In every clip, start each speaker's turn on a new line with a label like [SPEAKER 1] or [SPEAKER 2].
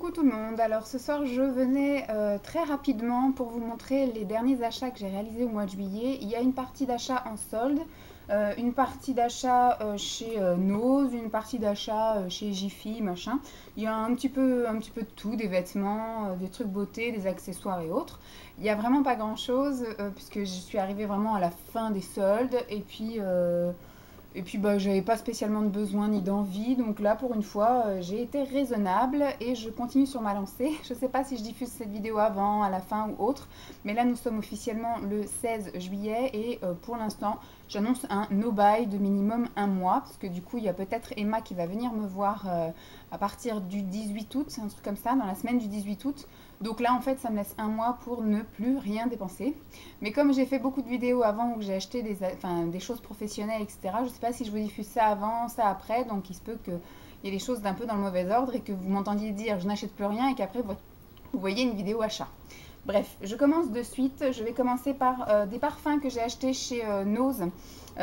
[SPEAKER 1] Coucou tout le monde, alors ce soir je venais très rapidement pour vous montrer les derniers achats que j'ai réalisés au mois de juillet. Il y a une partie d'achat en solde, une partie d'achat chez Nose, une partie d'achat chez Jiffy, machin. Il y a un petit peu de tout, des vêtements, des trucs beauté, des accessoires et autres. Il n'y a vraiment pas grand chose puisque je suis arrivée vraiment à la fin des soldes et puis bah, j'avais pas spécialement de besoin ni d'envie, donc là pour une fois j'ai été raisonnable et je continue sur ma lancée. Je sais pas si je diffuse cette vidéo avant, à la fin ou autre, mais là nous sommes officiellement le 16 juillet et pour l'instant j'annonce un no buy de minimum un mois, parce que du coup il y a peut-être Emma qui va venir me voir à partir du 18 août, un truc comme ça, dans la semaine du 18 août. Donc là en fait ça me laisse un mois pour ne plus rien dépenser. Mais comme j'ai fait beaucoup de vidéos avant où j'ai acheté des choses professionnelles, etc., je ne sais pas si je vous diffuse ça avant, ça après, donc il se peut qu'il y ait des choses d'un peu dans le mauvais ordre et que vous m'entendiez dire je n'achète plus rien et qu'après vous voyez une vidéo achat. Bref, je commence de suite. Je vais commencer par des parfums que j'ai achetés chez Nose.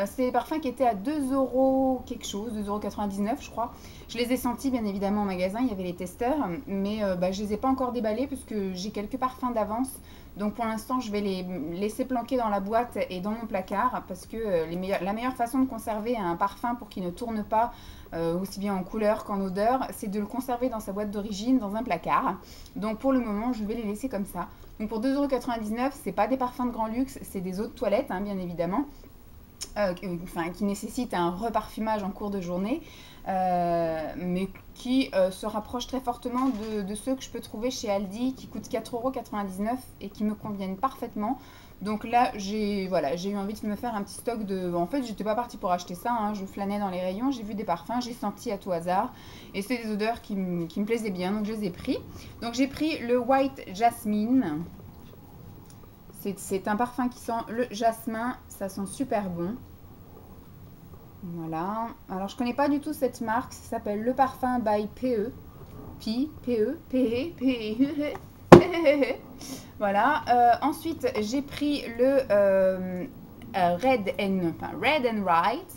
[SPEAKER 1] C'est des parfums qui étaient à 2 euros quelque chose, 2,99 € je crois. Je les ai sentis bien évidemment au magasin, il y avait les testeurs, mais bah, je ne les ai pas encore déballés puisque j'ai quelques parfums d'avance. Donc pour l'instant, je vais les laisser planquer dans la boîte et dans mon placard parce que la meilleure façon de conserver un parfum pour qu'il ne tourne pas aussi bien en couleur qu'en odeur, c'est de le conserver dans sa boîte d'origine, dans un placard. Donc pour le moment, je vais les laisser comme ça. Donc pour 2,99 €, c'est pas des parfums de grand luxe, c'est des eaux de toilette, hein, bien évidemment. Qui nécessite un reparfumage en cours de journée, mais qui se rapproche très fortement de ceux que je peux trouver chez Aldi qui coûtent 4,99 € et qui me conviennent parfaitement. Donc là, j'ai eu envie de me faire un petit stock de... En fait, j'étais pas partie pour acheter ça, hein, je flânais dans les rayons, j'ai vu des parfums, j'ai senti à tout hasard, et c'est des odeurs qui me plaisaient bien, donc je les ai pris. Donc j'ai pris le White Jasmine. C'est un parfum qui sent le jasmin, ça sent super bon. Voilà. Alors je connais pas du tout cette marque, ça s'appelle Le Parfum by PE. P-E, P-E, P-E. Voilà. Ensuite, j'ai pris le Red and Right.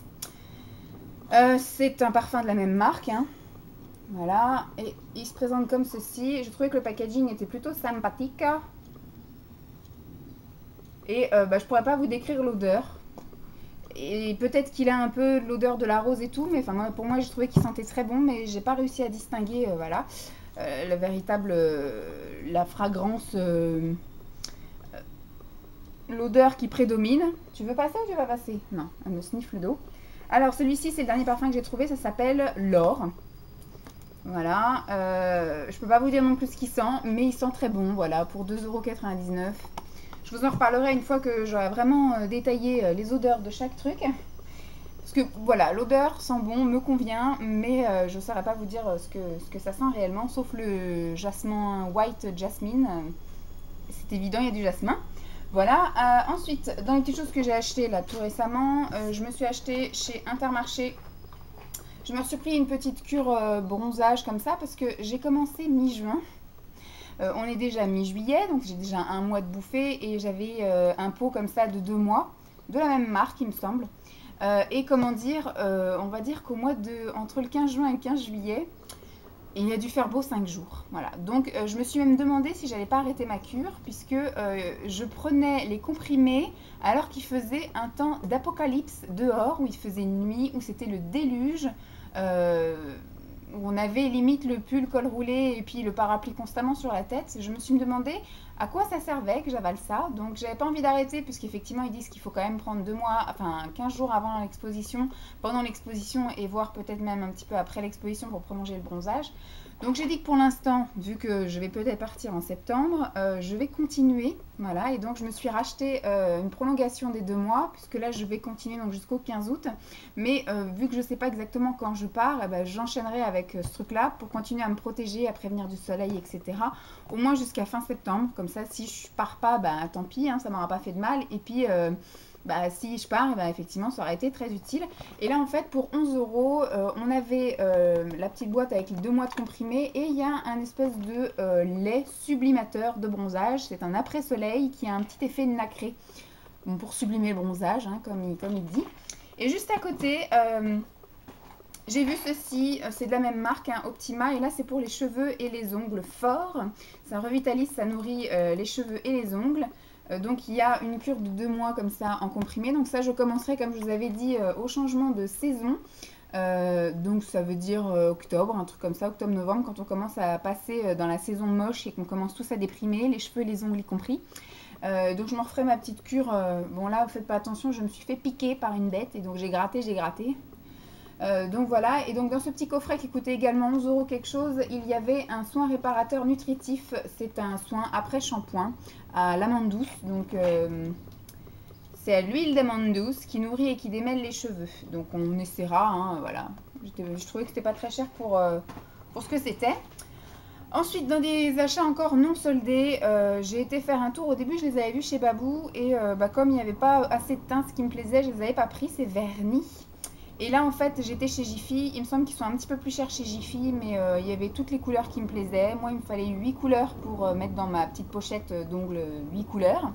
[SPEAKER 1] C'est un parfum de la même marque, hein. Voilà. Et il se présente comme ceci. Je trouvais que le packaging était plutôt sympathique. Et bah, je pourrais pas vous décrire l'odeur. Et peut-être qu'il a un peu l'odeur de la rose et tout, mais enfin, pour moi, j'ai trouvé qu'il sentait très bon, mais j'ai pas réussi à distinguer, voilà, la fragrance, l'odeur qui prédomine. Tu veux passer ou tu vas passer? Non, elle me sniffe le dos. Alors, celui-ci, c'est le dernier parfum que j'ai trouvé, ça s'appelle l'or. Voilà, je peux pas vous dire non plus ce qu'il sent, mais il sent très bon, voilà, pour 2,99 €. Je vous en reparlerai une fois que j'aurai vraiment détaillé les odeurs de chaque truc. Parce que voilà, l'odeur sent bon, me convient, mais je ne saurais pas vous dire ce que ça sent réellement, sauf le jasmin White Jasmine. C'est évident, il y a du jasmin. Voilà. Ensuite, dans les petites choses que j'ai achetées là tout récemment, je me suis acheté chez Intermarché. Je me suis pris une petite cure bronzage comme ça parce que j'ai commencé mi-juin. On est déjà mi-juillet, donc j'ai déjà un mois de bouffée et j'avais un pot comme ça de 2 mois, de la même marque il me semble. Et comment dire, on va dire qu'au mois de... entre le 15 juin et le 15 juillet, il a dû faire beau 5 jours. Voilà. Donc je me suis même demandé si j'allais pas arrêter ma cure, puisque je prenais les comprimés alors qu'il faisait un temps d'apocalypse dehors, où il faisait nuit, où c'était le déluge. Où on avait limite le pull col roulé et puis le parapluie constamment sur la tête. Je me suis demandé à quoi ça servait que j'avale ça. Donc j'avais pas envie d'arrêter puisqu'effectivement ils disent qu'il faut quand même prendre 2 mois, enfin 15 jours avant l'exposition, pendant l'exposition et voire peut-être même un petit peu après l'exposition pour prolonger le bronzage. Donc j'ai dit que pour l'instant, vu que je vais peut-être partir en septembre, je vais continuer. Voilà, et donc je me suis racheté une prolongation des 2 mois, puisque là je vais continuer donc jusqu'au 15 août. Mais vu que je ne sais pas exactement quand je pars, eh ben, j'enchaînerai avec ce truc-là pour continuer à me protéger, à prévenir du soleil, etc. Au moins jusqu'à fin septembre. Comme ça, si je pars pas, bah, tant pis, hein, ça m'aura pas fait de mal. Et puis... bah, si je pars, bah, effectivement, ça aurait été très utile. Et là, en fait, pour 11 €, on avait la petite boîte avec les 2 mois de comprimés et il y a un espèce de lait sublimateur de bronzage. C'est un après-soleil qui a un petit effet nacré pour sublimer le bronzage, hein, comme il dit. Et juste à côté, J'ai vu ceci, c'est de la même marque, hein, Optima, et là c'est pour les cheveux et les ongles forts. Ça revitalise, ça nourrit les cheveux et les ongles. Donc il y a une cure de 2 mois comme ça en comprimé. Donc ça je commencerai comme je vous avais dit au changement de saison. Donc ça veut dire octobre, un truc comme ça, octobre-novembre, quand on commence à passer dans la saison moche et qu'on commence tous à déprimer, les cheveux et les ongles y compris. Donc je me referai ma petite cure. Bon là, faites pas attention, je me suis fait piquer par une bête et donc j'ai gratté, j'ai gratté. Donc voilà, et donc dans ce petit coffret qui coûtait également 11 € quelque chose, il y avait un soin réparateur nutritif. C'est un soin après shampoing à l'amande douce. Donc c'est à l'huile d'amande douce qui nourrit et qui démêle les cheveux. Donc on essaiera, hein, voilà. Je trouvais que c'était pas très cher pour ce que c'était. Ensuite, dans des achats encore non soldés, j'ai été faire un tour. Au début, je les avais vus chez Babou et comme il n'y avait pas assez de teintes qui me plaisaient, je les avais pas pris, c'est vernis. Et là, en fait, j'étais chez Jiffy. Il me semble qu'ils sont un petit peu plus chers chez Jiffy, mais il y avait toutes les couleurs qui me plaisaient. Moi, il me fallait 8 couleurs pour mettre dans ma petite pochette d'ongles 8 couleurs.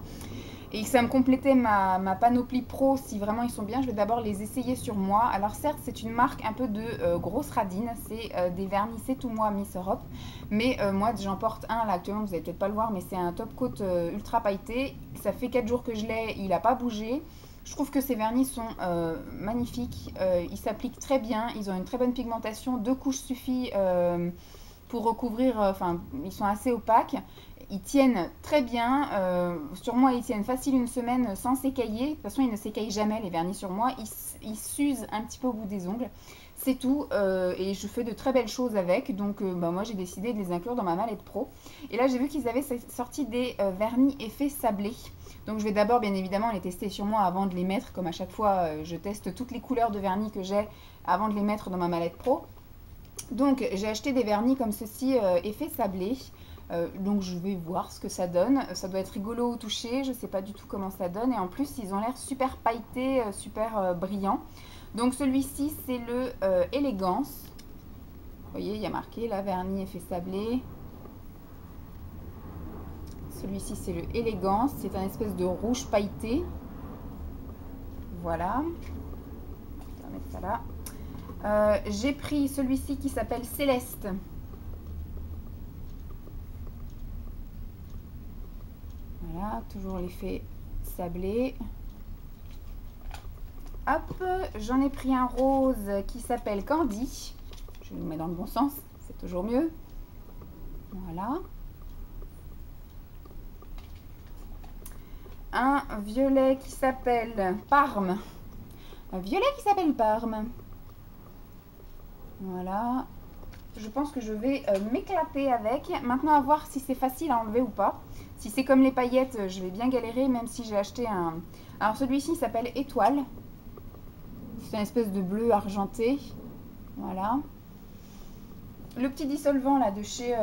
[SPEAKER 1] Et ça me complétait ma panoplie pro. Si vraiment ils sont bien, je vais d'abord les essayer sur moi. Alors certes, c'est une marque un peu de grosse radine. C'est des vernis C'est Tout Moi Miss Europe. Mais moi, j'en porte un là actuellement, vous n'allez peut-être pas le voir, mais c'est un top coat ultra pailleté. Ça fait 4 jours que je l'ai, il n'a pas bougé. Je trouve que ces vernis sont magnifiques, ils s'appliquent très bien, ils ont une très bonne pigmentation, 2 couches suffit pour recouvrir, enfin ils sont assez opaques, ils tiennent très bien, sur moi ils tiennent facile une semaine sans s'écailler, de toute façon ils ne s'écaillent jamais les vernis sur moi, ils s'usent un petit peu au bout des ongles, c'est tout, et je fais de très belles choses avec, donc moi j'ai décidé de les inclure dans ma mallette pro. Et là j'ai vu qu'ils avaient sorti des vernis effet sablé. Donc je vais d'abord bien évidemment les tester sur moi avant de les mettre, comme à chaque fois je teste toutes les couleurs de vernis que j'ai avant de les mettre dans ma mallette pro. Donc j'ai acheté des vernis comme ceci, effet sablé. Donc je vais voir ce que ça donne. Ça doit être rigolo au toucher, je ne sais pas du tout comment ça donne. Et en plus ils ont l'air super pailletés, super brillants. Donc celui-ci c'est le Élégance. Vous voyez, il y a marqué là, vernis effet sablé. Celui-ci, c'est le Élégance. C'est un espèce de rouge pailleté. Voilà. On va mettre ça là. J'ai pris celui-ci qui s'appelle Céleste. Voilà, toujours l'effet sablé. Hop, j'en ai pris un rose qui s'appelle Candy. Je le mets dans le bon sens, c'est toujours mieux. Voilà. Un violet qui s'appelle Parme. Un violet qui s'appelle Parme. Voilà. Je pense que je vais m'éclater avec. Maintenant, à voir si c'est facile à enlever ou pas. Si c'est comme les paillettes, je vais bien galérer, même si j'ai acheté un... Alors, celui-ci s'appelle Étoile. C'est une espèce de bleu argenté. Voilà. Le petit dissolvant là de chez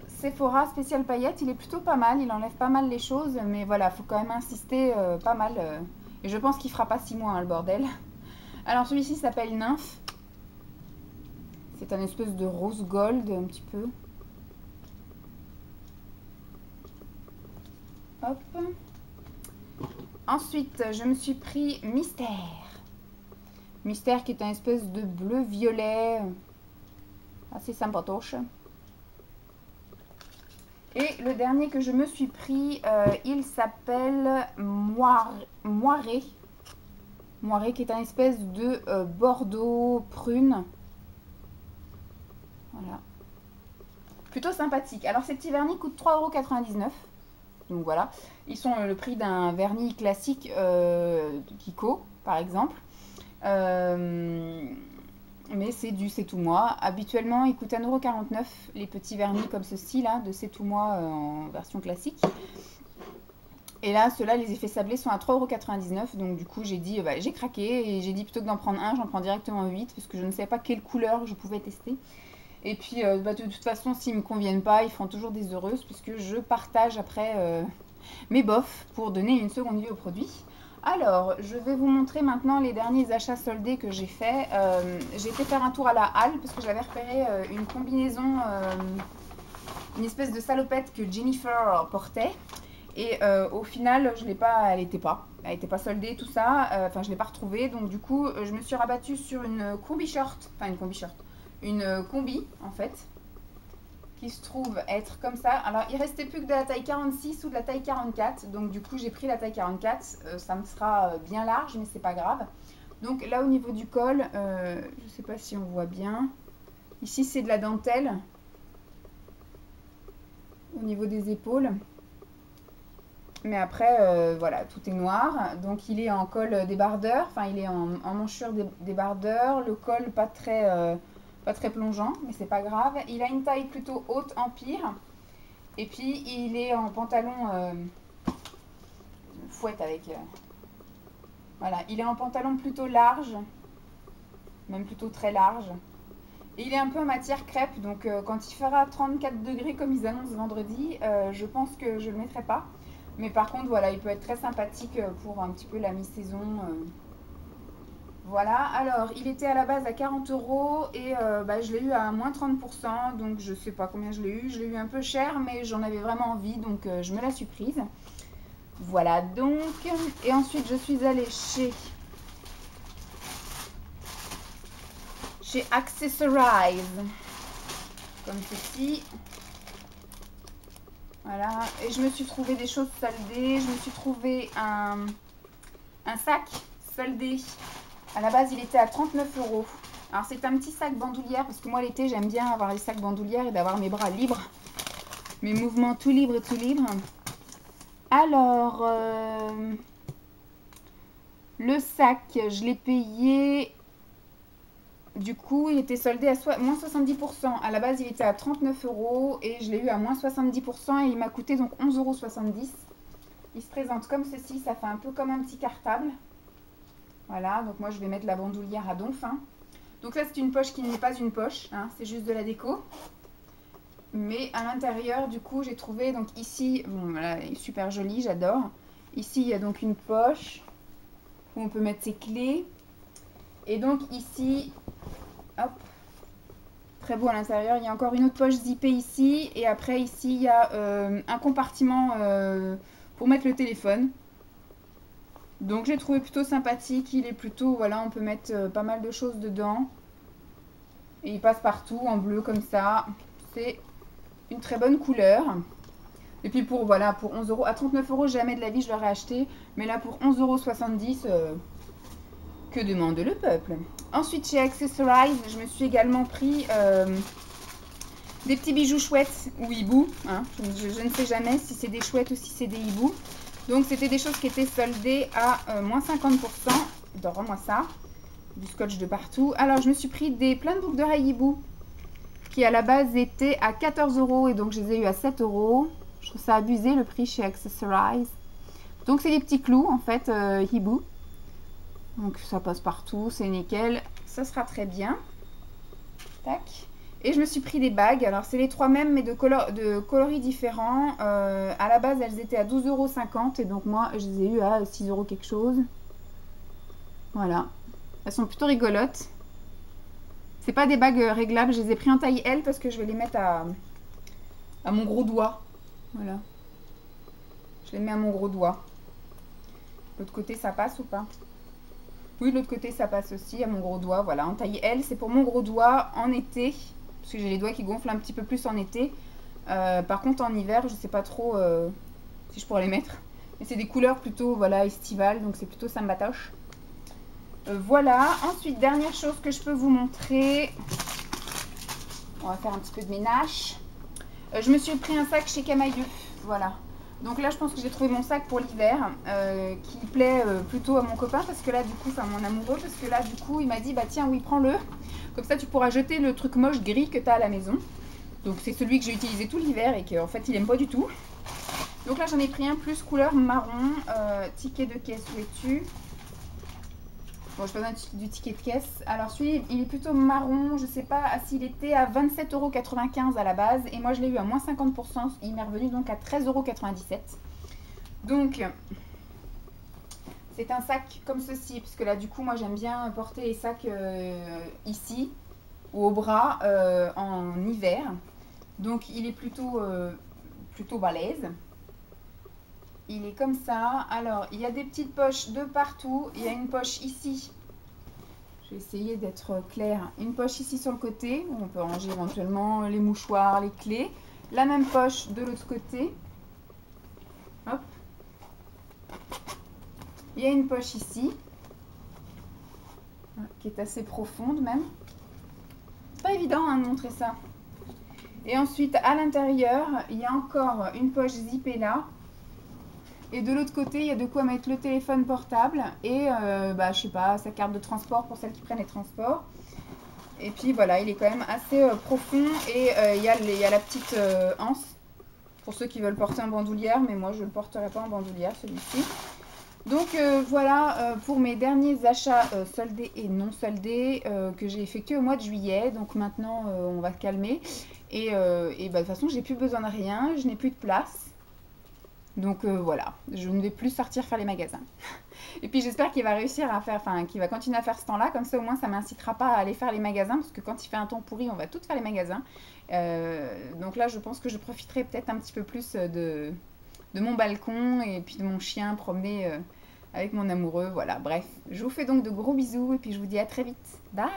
[SPEAKER 1] Sephora spécial paillettes, il est plutôt pas mal, il enlève pas mal les choses, mais voilà, faut quand même insister pas mal. Et je pense qu'il fera pas 6 mois hein, le bordel. Alors celui-ci s'appelle Nymphe. C'est un espèce de rose gold un petit peu. Hop. Ensuite, je me suis pris Mystère. Mystère qui est un espèce de bleu-violet. Assez sympatoche. Et le dernier que je me suis pris, il s'appelle Moiré. Moiré qui est un espèce de bordeaux prune. Voilà. Plutôt sympathique. Alors ces petits vernis coûtent 3,99 €. Donc voilà. Ils sont le prix d'un vernis classique Kiko par exemple. Mais c'est du C'est Tout Moi. Habituellement, ils coûtent 1,49 € les petits vernis comme ceci là, de C'est Tout Moi en version classique. Et là, ceux-là, les effets sablés sont à 3,99 €. Donc du coup, j'ai dit, j'ai craqué et j'ai dit plutôt que d'en prendre un, j'en prends directement 8 parce que je ne savais pas quelle couleur je pouvais tester. Et puis, de toute façon, s'ils ne me conviennent pas, ils feront toujours des heureuses puisque je partage après mes bofs pour donner une seconde vie au produit. Alors, je vais vous montrer maintenant les derniers achats soldés que j'ai fait. J'ai été faire un tour à la halle parce que j'avais repéré une combinaison, une espèce de salopette que Jennifer portait. Et au final, je l'ai pas, elle était pas soldée, tout ça. Enfin, je l'ai pas retrouvée. Donc du coup, je me suis rabattue sur une combi short, enfin une combi short, une combi en fait, qui se trouve être comme ça. Alors, il restait plus que de la taille 46 ou de la taille 44. Donc du coup, j'ai pris la taille 44. Ça me sera bien large, mais c'est pas grave. Donc là, au niveau du col, je sais pas si on voit bien. Ici, c'est de la dentelle au niveau des épaules. Mais après, voilà, tout est noir. Donc il est en col débardeur, enfin il est en manchure débardeur. Le col pas très plongeant, mais c'est pas grave. Il a une taille plutôt haute empire. Et puis il est en pantalon fouette avec... voilà, il est en pantalon plutôt large, même plutôt très large. Et il est un peu en matière crêpe, donc quand il fera 34 degrés comme ils annoncent vendredi, je pense que je ne le mettrai pas. Mais par contre, voilà, il peut être très sympathique pour un petit peu la mi-saison. Voilà, alors il était à la base à 40 € et je l'ai eu à moins 30%, donc je sais pas combien je l'ai eu. Je l'ai eu un peu cher, mais j'en avais vraiment envie, donc je me la suis prise. Voilà, donc, et ensuite je suis allée chez Accessorize, comme ceci. Voilà, et je me suis trouvé des choses soldées. Je me suis trouvé un sac soldé. À la base, il était à 39 €. Alors, c'est un petit sac bandoulière, parce que moi, l'été, j'aime bien avoir les sacs bandoulières et d'avoir mes bras libres. Mes mouvements tout libres, tout libres. Alors, le sac, je l'ai payé... Du coup, il était soldé à moins 70%. À la base, il était à 39 € et je l'ai eu à moins 70% et il m'a coûté donc 11,70 €. Il se présente comme ceci, ça fait un peu comme un petit cartable. Voilà, donc moi je vais mettre la bandoulière à donf. Donc là, c'est une poche qui n'est pas une poche, hein, c'est juste de la déco. Mais à l'intérieur, du coup, j'ai trouvé, donc ici, bon voilà, elle est super jolie, j'adore. Ici, il y a donc une poche où on peut mettre ses clés. Et donc ici, hop, très beau à l'intérieur. Il y a encore une autre poche zippée ici. Et après, ici, il y a un compartiment pour mettre le téléphone. Donc, j'ai trouvé plutôt sympathique. Il est plutôt, voilà, on peut mettre pas mal de choses dedans. Et il passe partout en bleu comme ça. C'est une très bonne couleur. Et puis pour, voilà, pour 11 €. À 39 €, jamais de la vie, je l'aurais acheté. Mais là, pour 11,70 €, que demande le peuple? Ensuite, chez Accessorize, je me suis également pris des petits bijoux chouettes ou hiboux. Hein. Je ne sais jamais si c'est des chouettes ou si c'est des hiboux. Donc, c'était des choses qui étaient soldées à moins 50%. Rends-moi ça. Du scotch de partout. Alors, je me suis pris plein de boucles d'oreilles hibou qui à la base étaient à 14 € et donc je les ai eu à 7 €. Je trouve ça abusé le prix chez Accessorize. Donc, c'est des petits clous en fait hibou. Donc, ça passe partout, c'est nickel. Ça sera très bien. Tac. Et je me suis pris des bagues. Alors, c'est les trois mêmes, mais de coloris différents. À la base, elles étaient à 12,50 € et donc moi, je les ai eu à 6 € quelque chose. Voilà. Elles sont plutôt rigolotes. C'est pas des bagues réglables. Je les ai pris en taille L parce que je vais les mettre à mon gros doigt. Voilà. Je les mets à mon gros doigt. L'autre côté, ça passe ou pas? Oui, de l'autre côté, ça passe aussi à mon gros doigt. Voilà, en taille L, c'est pour mon gros doigt en été. Parce que j'ai les doigts qui gonflent un petit peu plus en été. Par contre, en hiver, je sais pas trop si je pourrais les mettre. Mais c'est des couleurs plutôt, voilà, estivales. Donc, c'est plutôt sympatoche. Voilà. Ensuite, dernière chose que je peux vous montrer. On va faire un petit peu de ménage. Je me suis pris un sac chez Camailleux. Voilà. Donc là, je pense que j'ai trouvé mon sac pour l'hiver, qui plaît plutôt à mon copain, parce que là, du coup, enfin mon amoureux, parce que là, du coup, il m'a dit, bah tiens, oui, prends-le. Comme ça, tu pourras jeter le truc moche gris que tu as à la maison. Donc c'est celui que j'ai utilisé tout l'hiver et qu'en fait, il aime pas du tout. Donc là, j'en ai pris un plus couleur marron, ticket de caisse, où es-tu? Bon, je passe du ticket de caisse. Alors celui, il est plutôt marron, je sais pas s'il était à 27,95 € à la base. Et moi, je l'ai eu à moins 50%. Il m'est revenu donc à 13,97 €. Donc, c'est un sac comme ceci. Parce que là, du coup, moi, j'aime bien porter les sacs ici, ou au bras, en hiver. Donc, il est plutôt balèze. il est comme ça. Alors, il y a des petites poches de partout. Il y a une poche ici. Je vais essayer d'être claire. Une poche ici sur le côté, où on peut ranger éventuellement les mouchoirs, les clés. La même poche de l'autre côté. Hop. Il y a une poche ici, qui est assez profonde même. C'est pas évident hein, de montrer ça. Et ensuite, à l'intérieur, il y a encore une poche zippée là. Et de l'autre côté, il y a de quoi mettre le téléphone portable et, je sais pas, sa carte de transport pour celles qui prennent les transports. Et puis voilà, il est quand même assez profond et il y a la petite anse pour ceux qui veulent porter en bandoulière, mais moi je ne le porterai pas en bandoulière celui-ci. Donc voilà pour mes derniers achats soldés et non soldés que j'ai effectués au mois de juillet. Donc maintenant on va se calmer et de toute façon j'ai plus besoin de rien, je n'ai plus de place. Donc voilà, je ne vais plus sortir faire les magasins. Et puis j'espère qu'il va réussir à faire, enfin qu'il va continuer à faire ce temps-là, comme ça au moins ça ne m'incitera pas à aller faire les magasins, parce que quand il fait un temps pourri, on va tout faire les magasins. Donc là je pense que je profiterai peut-être un petit peu plus de mon balcon et puis de mon chien promener avec mon amoureux. Voilà, bref, je vous fais donc de gros bisous et puis je vous dis à très vite. Bye!